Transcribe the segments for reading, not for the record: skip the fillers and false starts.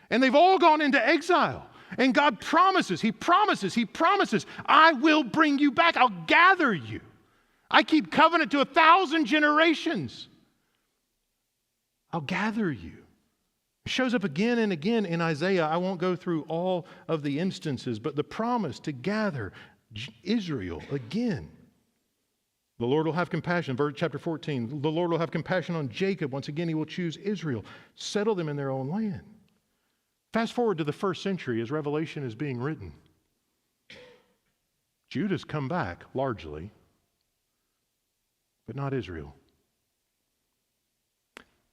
And they've all gone into exile. And God promises, He promises, I will bring you back. I'll gather you. I keep covenant to 1,000 generations. I'll gather you. It shows up again and again in Isaiah. I won't go through all of the instances, but the promise to gather Israel again. The Lord will have compassion. Verse chapter 14. The Lord will have compassion on Jacob. Once again, He will choose Israel. Settle them in their own land. Fast forward to the first century as Revelation is being written. Judah's come back, largely, but not Israel.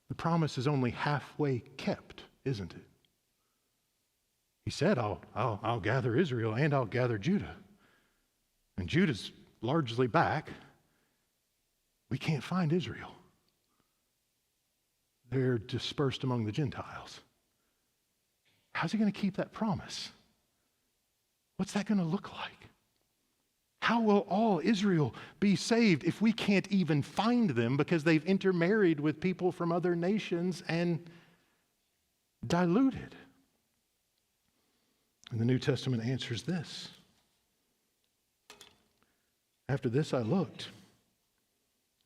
The promise is only halfway kept, isn't it? He said, I'll gather Israel and I'll gather Judah. And Judah's largely back. We can't find Israel. They're dispersed among the Gentiles. How's He going to keep that promise? What's that going to look like? How will all Israel be saved if we can't even find them because they've intermarried with people from other nations and diluted? And the New Testament answers this. After this I looked,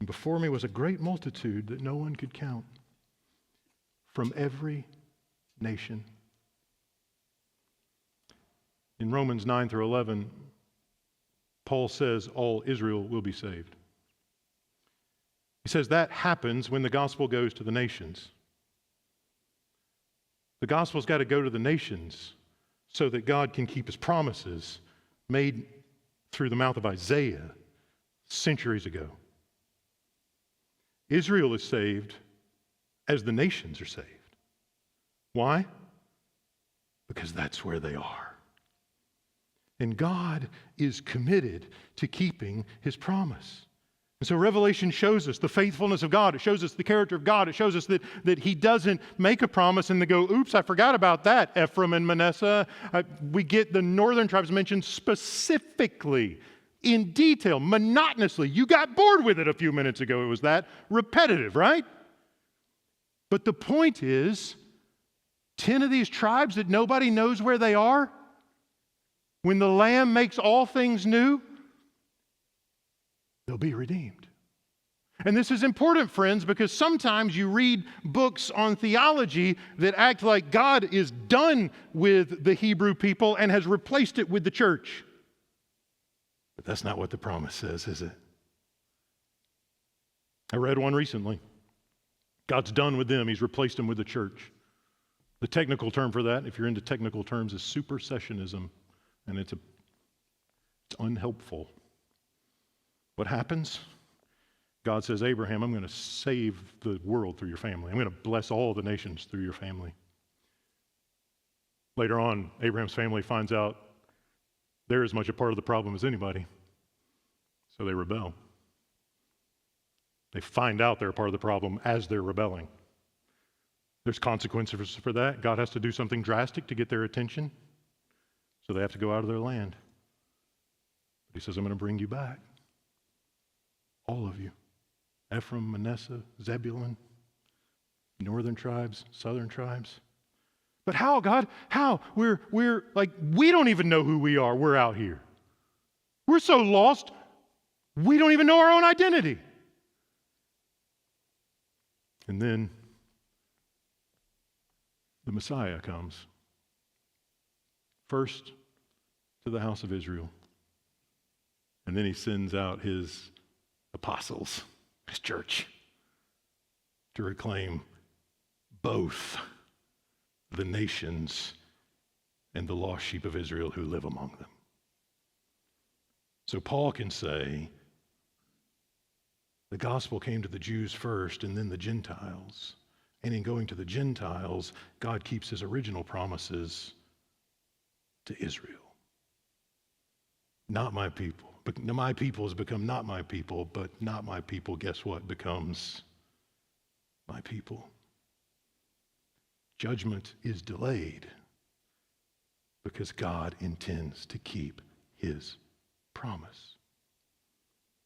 and before me was a great multitude that no one could count, from every nation. In Romans 9 through 11, Paul says all Israel will be saved. He says that happens when the gospel goes to the nations. The gospel's got to go to the nations so that God can keep His promises made through the mouth of Isaiah centuries ago. Israel is saved as the nations are saved. Why? Because that's where they are. And God is committed to keeping His promise. And so Revelation shows us the faithfulness of God. It shows us the character of God. It shows us that He doesn't make a promise and they go, oops, I forgot about that, Ephraim and Manasseh. We get the northern tribes mentioned specifically, in detail, monotonously. You got bored with it a few minutes ago. It was that repetitive, right? But the point is, 10 of these tribes that nobody knows where they are, when the Lamb makes all things new, they'll be redeemed. And this is important, friends, because sometimes you read books on theology that act like God is done with the Hebrew people and has replaced it with the church. But that's not what the promise says, is it? I read one recently. God's done with them. He's replaced them with the church. The technical term for that, if you're into technical terms, is supersessionism. And it's unhelpful. What happens? God says, Abraham, I'm going to save the world through your family. I'm going to bless all the nations through your family. Later on, Abraham's family finds out they're as much a part of the problem as anybody. So they rebel. They find out they're a part of the problem as they're rebelling. There's consequences for that. God has to do something drastic to get their attention. So they have to go out of their land. But He says, I'm going to bring you back. All of you. Ephraim, Manasseh, Zebulun, northern tribes, southern tribes. But how, God? How? We're like, we don't even know who we are. We're out here. We're so lost, we don't even know our own identity. And then the Messiah comes. First to the house of Israel. And then He sends out His apostles, His church, to reclaim both the nations and the lost sheep of Israel who live among them. So Paul can say, the gospel came to the Jews first and then the Gentiles. And in going to the Gentiles, God keeps His original promises to Israel. Not my people. But my people has become not my people, but not my people, guess what, becomes my people. Judgment is delayed because God intends to keep His promise.